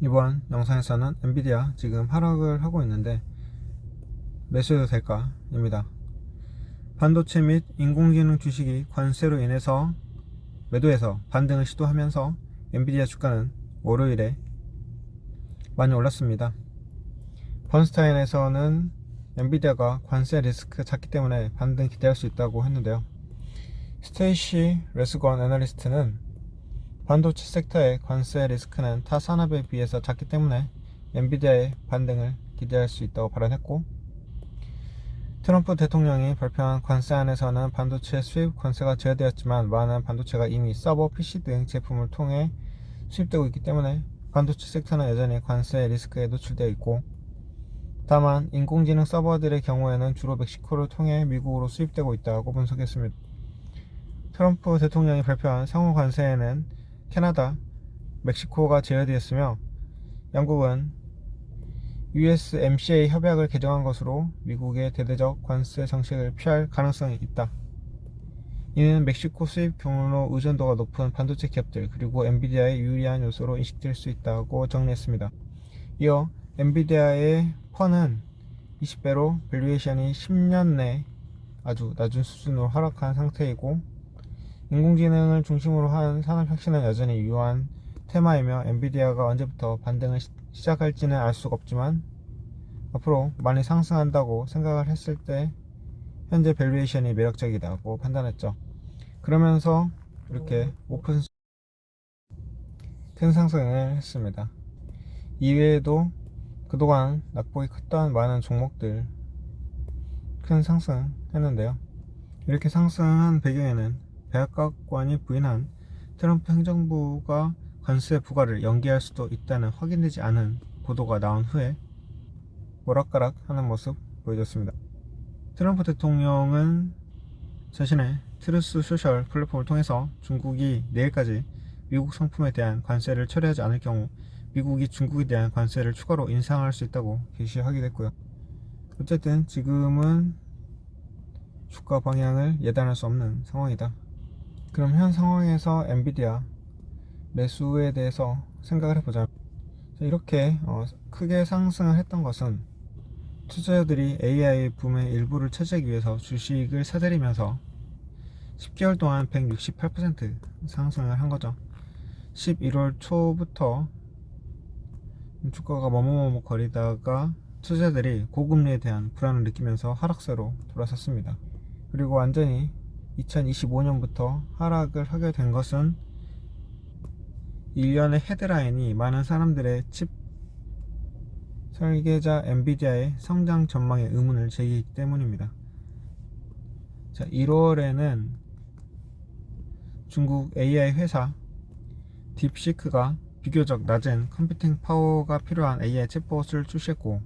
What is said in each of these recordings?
이번 영상에서는 엔비디아 지금 하락을 하고 있는데 매수해도 될까? 입니다. 반도체 및 인공지능 주식이 관세로 인해서 매도해서 반등을 시도하면서 엔비디아 주가는 월요일에 많이 올랐습니다. 번스타인에서는 엔비디아가 관세 리스크 작기 때문에 반등 기대할 수 있다고 했는데요. 스테이시 레스건 애널리스트는 반도체 섹터의 관세 리스크는 타 산업에 비해서 작기 때문에 엔비디아의 반등을 기대할 수 있다고 발언했고, 트럼프 대통령이 발표한 관세안에서는 반도체 수입 관세가 제어되었지만 많은 반도체가 이미 서버, PC 등 제품을 통해 수입되고 있기 때문에 반도체 섹터는 여전히 관세 리스크에 노출되어 있고, 다만 인공지능 서버들의 경우에는 주로 멕시코를 통해 미국으로 수입되고 있다고 분석했습니다. 트럼프 대통령이 발표한 상호 관세에는 캐나다, 멕시코가 제외되었으며 영국은 USMCA 협약을 개정한 것으로 미국의 대대적 관세 정책을 피할 가능성이 있다. 이는 멕시코 수입 경로 의존도가 높은 반도체 기업들 그리고 엔비디아의 유리한 요소로 인식될 수 있다고 정리했습니다. 이어 엔비디아의 펀은 20배로 밸류에이션이 10년 내 아주 낮은 수준으로 하락한 상태이고, 인공지능을 중심으로 한 산업혁신은 여전히 유효한 테마이며 엔비디아가 언제부터 반등을 시작할지는 알 수가 없지만 앞으로 많이 상승한다고 생각을 했을 때 현재 밸류에이션이 매력적이다고 판단했죠. 그러면서 이렇게 큰 상승을 했습니다. 이외에도 그동안 낙폭이 컸던 많은 종목들 큰 상승했는데요. 이렇게 상승한 배경에는 백악관이 부인한 트럼프 행정부가 관세 부과를 연기할 수도 있다는 확인되지 않은 보도가 나온 후에 오락가락 하는 모습 보여줬습니다. 트럼프 대통령은 자신의 트루스 소셜 플랫폼을 통해서 중국이 내일까지 미국 상품에 대한 관세를 철회하지 않을 경우 미국이 중국에 대한 관세를 추가로 인상할 수 있다고 게시하기도 했고요. 어쨌든 지금은 주가 방향을 예단할 수 없는 상황이다. 그럼 현 상황에서 엔비디아 매수에 대해서 생각을 해보자. 이렇게 크게 상승을 했던 것은 투자자들이 AI 붐의 일부를 차지하기 위해서 주식을 사들이면서 10개월 동안 168% 상승을 한 거죠. 11월 초부터 주가가 머뭇머뭇 거리다가 투자자들이 고금리에 대한 불안을 느끼면서 하락세로 돌아섰습니다. 그리고 완전히 2025년부터 하락을 하게 된 것은 일련의 헤드라인이 많은 사람들의 칩 설계자 엔비디아의 성장 전망에 의문을 제기했기 때문입니다. 자, 1월에는 중국 AI 회사 딥시크가 비교적 낮은 컴퓨팅 파워가 필요한 AI 챗봇을 출시했고,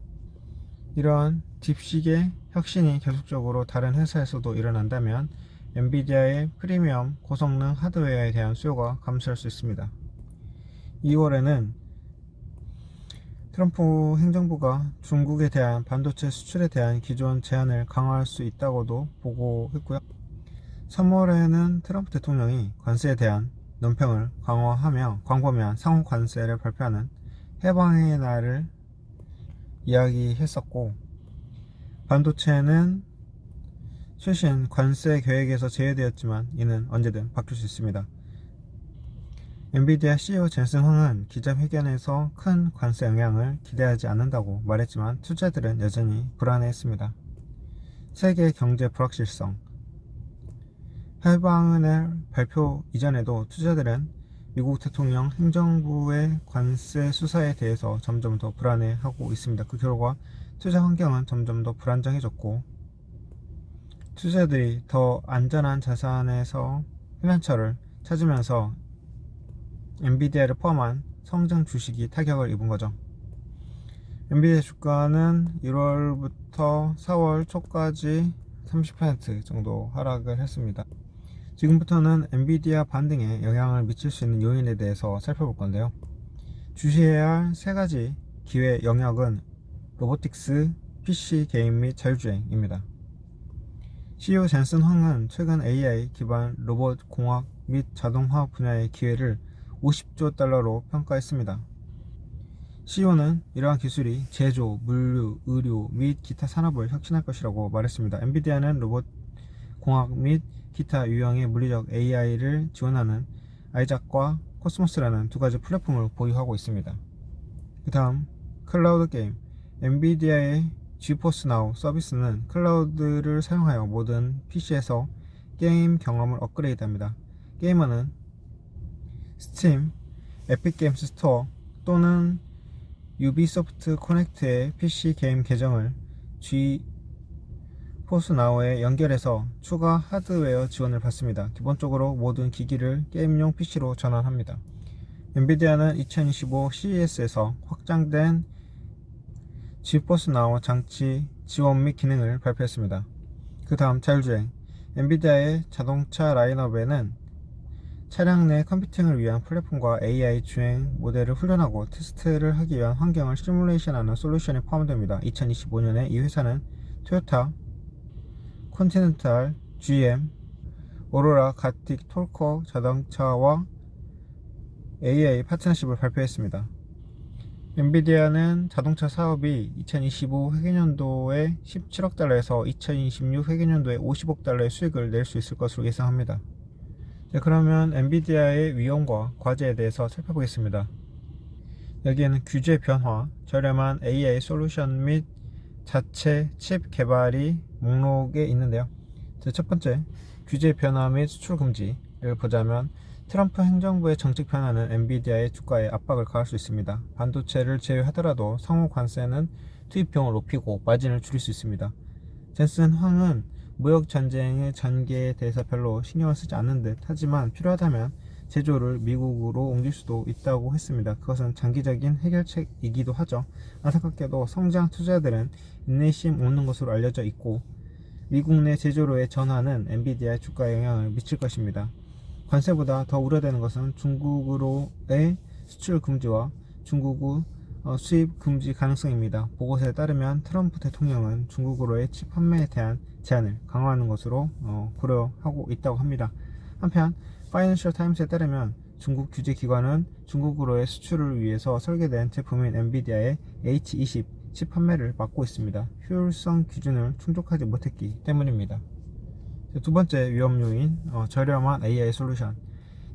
이러한 딥시크의 혁신이 계속적으로 다른 회사에서도 일어난다면 엔비디아의 프리미엄 고성능 하드웨어에 대한 수요가 감소할 수 있습니다. 2월에는 트럼프 행정부가 중국에 대한 반도체 수출에 대한 기존 제한을 강화할 수 있다고도 보고했고요. 3월에는 트럼프 대통령이 관세에 대한 논평을 강화하며 광범위한 상호 관세를 발표하는 해방의 날을 이야기했었고, 반도체는 최신 관세 계획에서 제외되었지만 이는 언제든 바뀔 수 있습니다. 엔비디아 CEO 젠슨 황은 기자회견에서 큰 관세 영향을 기대하지 않는다고 말했지만 투자들은 여전히 불안해했습니다. 세계 경제 불확실성. 해방의 발표 이전에도 투자들은 미국 대통령 행정부의 관세 수사에 대해서 점점 더 불안해하고 있습니다. 그 결과 투자 환경은 점점 더 불안정해졌고, 투자들이 더 안전한 자산에서 피난처를 찾으면서 엔비디아를 포함한 성장 주식이 타격을 입은 거죠. 엔비디아 주가는 1월부터 4월 초까지 30% 정도 하락을 했습니다. 지금부터는 엔비디아 반등에 영향을 미칠 수 있는 요인에 대해서 살펴볼 건데요. 주시해야 할 세 가지 기회 영역은 로보틱스, PC 게임 및 자율주행입니다. CEO 젠슨 황은 최근 AI 기반 로봇 공학 및 자동화 분야의 기회를 50조 달러로 평가했습니다. CEO는 이러한 기술이 제조, 물류, 의료 및 기타 산업을 혁신할 것이라고 말했습니다. 엔비디아는 로봇 공학 및 기타 유형의 물리적 AI를 지원하는 아이작과 코스모스라는 두 가지 플랫폼을 보유하고 있습니다. 그 다음 클라우드 게임. 엔비디아의 지포스 나우 서비스는 클라우드를 사용하여 모든 PC에서 게임 경험을 업그레이드합니다. 게이머는 스팀, 에픽게임스 스토어 또는 유비소프트 코넥트의 PC 게임 계정을 지포스 나우에 연결해서 추가 하드웨어 지원을 받습니다. 기본적으로 모든 기기를 게임용 PC로 전환합니다. 엔비디아는 2025 CES에서 확장된 지포스 나우 장치 지원 및 기능을 발표했습니다. 그 다음 자율주행. 엔비디아의 자동차 라인업에는 차량 내 컴퓨팅을 위한 플랫폼과 AI 주행 모델을 훈련하고 테스트를 하기 위한 환경을 시뮬레이션하는 솔루션이 포함됩니다. 2025년에 이 회사는 토요타, 컨티넨탈, GM, 오로라, 가틱, 톨커 자동차와 AI 파트너십을 발표했습니다. 엔비디아는 자동차 사업이 2025 회계년도에 17억 달러에서 2026 회계년도에 50억 달러의 수익을 낼 수 있을 것으로 예상합니다. 자, 그러면 엔비디아의 위험과 과제에 대해서 살펴보겠습니다. 여기에는 규제 변화, 저렴한 AI 솔루션 및 자체 칩 개발이 목록에 있는데요. 자, 첫 번째, 규제 변화 및 수출 금지를 보자면 트럼프 행정부의 정책 변화는 엔비디아의 주가에 압박을 가할 수 있습니다. 반도체를 제외하더라도 상호 관세는 투입 비용을 높이고 마진을 줄일 수 있습니다. 젠슨 황은 무역 전쟁의 전개에 대해서 별로 신경을 쓰지 않는 듯 하지만 필요하다면 제조를 미국으로 옮길 수도 있다고 했습니다. 그것은 장기적인 해결책이기도 하죠. 안타깝게도 성장 투자들은 인내심 없는 것으로 알려져 있고 미국 내 제조로의 전환은 엔비디아의 주가에 영향을 미칠 것입니다. 관세보다 더 우려되는 것은 중국으로의 수출 금지와 중국의 수입 금지 가능성입니다. 보고서에 따르면 트럼프 대통령은 중국으로의 칩 판매에 대한 제한을 강화하는 것으로 고려하고 있다고 합니다. 한편 파이낸셜 타임스에 따르면 중국 규제 기관은 중국으로의 수출을 위해서 설계된 제품인 엔비디아의 H20 칩 판매를 막고 있습니다. 효율성 기준을 충족하지 못했기 때문입니다. 두 번째 위험 요인, 저렴한 AI 솔루션.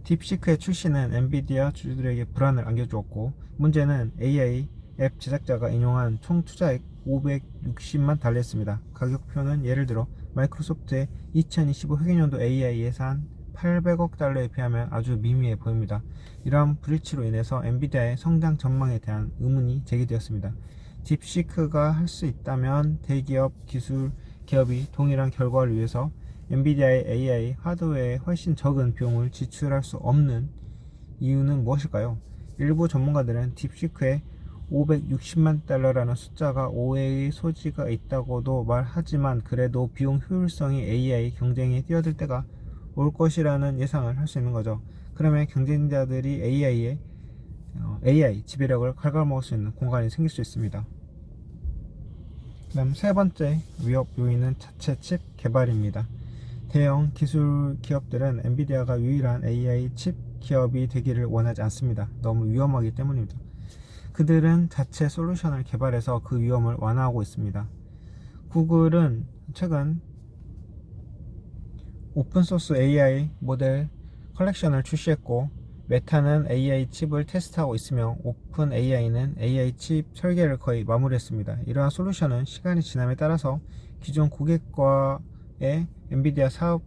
딥시크의 출시는 엔비디아 주주들에게 불안을 안겨주었고 문제는 AI 앱 제작자가 인용한 총 투자액 560만 달러였습니다. 가격표는 예를 들어 마이크로소프트의 2025 회계년도 AI 예산 800억 달러에 비하면 아주 미미해 보입니다. 이러한 불일치로 인해서 엔비디아의 성장 전망에 대한 의문이 제기되었습니다. 딥시크가 할 수 있다면 대기업 기술 기업이 동일한 결과를 위해서 엔비디아의 AI 하드웨어에 훨씬 적은 비용을 지출할 수 없는 이유는 무엇일까요? 일부 전문가들은 딥시크의 560만 달러라는 숫자가 오해의 소지가 있다고도 말하지만 그래도 비용 효율성이 AI 경쟁에 뛰어들 때가 올 것이라는 예상을 할 수 있는 거죠. 그러면 경쟁자들이 AI 지배력을 갉아먹을 수 있는 공간이 생길 수 있습니다. 그다음 세 번째 위협 요인은 자체 칩 개발입니다. 대형 기술 기업들은 엔비디아가 유일한 AI 칩 기업이 되기를 원하지 않습니다. 너무 위험하기 때문입니다. 그들은 자체 솔루션을 개발해서 그 위험을 완화하고 있습니다. 구글은 최근 오픈소스 AI 모델 컬렉션을 출시했고 메타는 AI 칩을 테스트하고 있으며 오픈 AI는 AI 칩 설계를 거의 마무리했습니다. 이러한 솔루션은 시간이 지남에 따라서 기존 고객과의 엔비디아 사업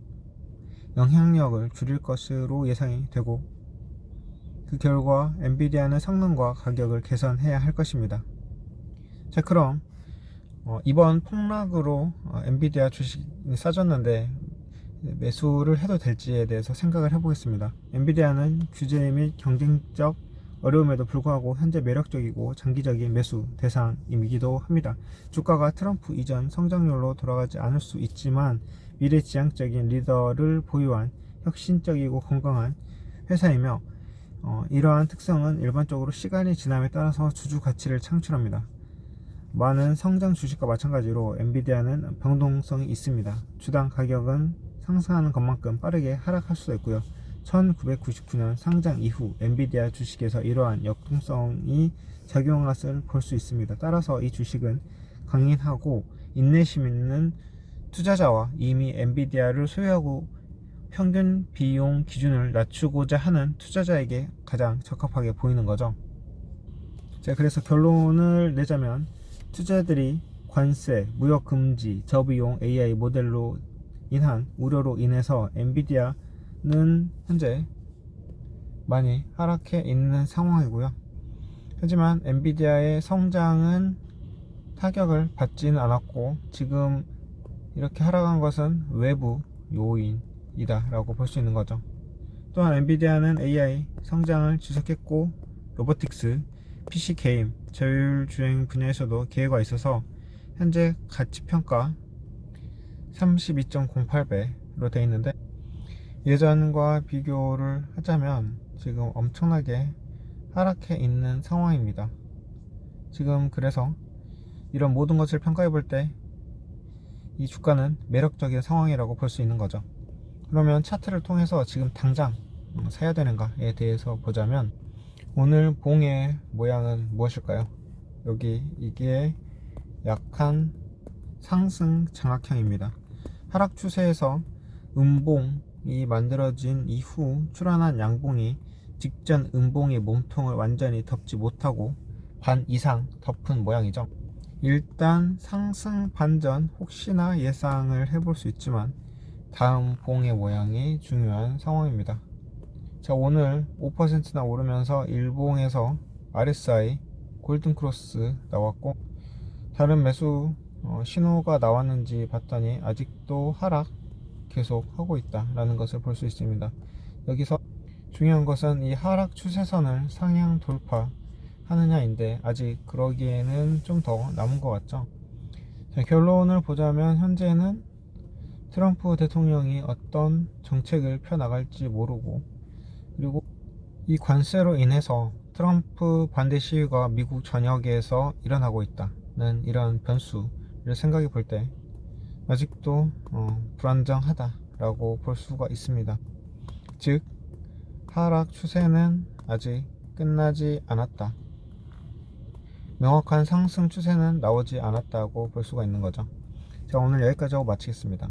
영향력을 줄일 것으로 예상이 되고 그 결과 엔비디아는 성능과 가격을 개선해야 할 것입니다. 자, 그럼 이번 폭락으로 엔비디아 주식이 싸졌는데 매수를 해도 될지에 대해서 생각을 해보겠습니다. 엔비디아는 규제 및 경쟁적 어려움에도 불구하고 현재 매력적이고 장기적인 매수 대상이기도 합니다. 주가가 트럼프 이전 성장률로 돌아가지 않을 수 있지만 미래지향적인 리더를 보유한 혁신적이고 건강한 회사이며 이러한 특성은 일반적으로 시간이 지남에 따라서 주주 가치를 창출합니다. 많은 성장 주식과 마찬가지로 엔비디아는 변동성이 있습니다. 주당 가격은 상승하는 것만큼 빠르게 하락할 수도 있고요. 1999년 상장 이후 엔비디아 주식에서 이러한 역동성이 작용한 것을 볼 수 있습니다. 따라서 이 주식은 강인하고 인내심 있는 투자자와 이미 엔비디아를 소유하고 평균 비용 기준을 낮추고자 하는 투자자에게 가장 적합하게 보이는 거죠. 자, 그래서 결론을 내자면 투자자들이 관세, 무역 금지, 저비용 AI 모델로 인한 우려로 인해서 엔비디아는 현재 많이 하락해 있는 상황이고요. 하지만 엔비디아의 성장은 타격을 받지는 않았고 지금 이렇게 하락한 것은 외부 요인이다 라고 볼 수 있는 거죠. 또한 엔비디아는 AI 성장을 지속했고 로보틱스, PC 게임, 자율주행 분야에서도 기회가 있어서 현재 가치평가 32.08배로 되어 있는데 예전과 비교를 하자면 지금 엄청나게 하락해 있는 상황입니다. 지금 그래서 이런 모든 것을 평가해 볼 때 이 주가는 매력적인 상황이라고 볼 수 있는 거죠. 그러면 차트를 통해서 지금 당장 사야 되는가에 대해서 보자면 오늘 봉의 모양은 무엇일까요? 여기 이게 약한 상승 장악형입니다. 하락 추세에서 음봉이 만들어진 이후 출현한 양봉이 직전 음봉의 몸통을 완전히 덮지 못하고 반 이상 덮은 모양이죠. 일단 상승 반전 혹시나 예상을 해볼 수 있지만 다음 봉의 모양이 중요한 상황입니다. 자, 오늘 5%나 오르면서 일봉에서 RSI 골든크로스 나왔고 다른 매수 신호가 나왔는지 봤더니 아직도 하락 계속 하고 있다 라는 것을 볼 수 있습니다. 여기서 중요한 것은 이 하락 추세선을 상향 돌파하느냐인데 아직 그러기에는 좀 더 남은 것 같죠. 자, 결론을 보자면 현재는 트럼프 대통령이 어떤 정책을 펴나갈지 모르고 그리고 이 관세로 인해서 트럼프 반대 시위가 미국 전역에서 일어나고 있다는 이런 변수를 생각해 볼 때 아직도 불안정하다라고 볼 수가 있습니다. 즉 하락 추세는 아직 끝나지 않았다. 명확한 상승 추세는 나오지 않았다고 볼 수가 있는 거죠. 자, 오늘 여기까지 하고 마치겠습니다.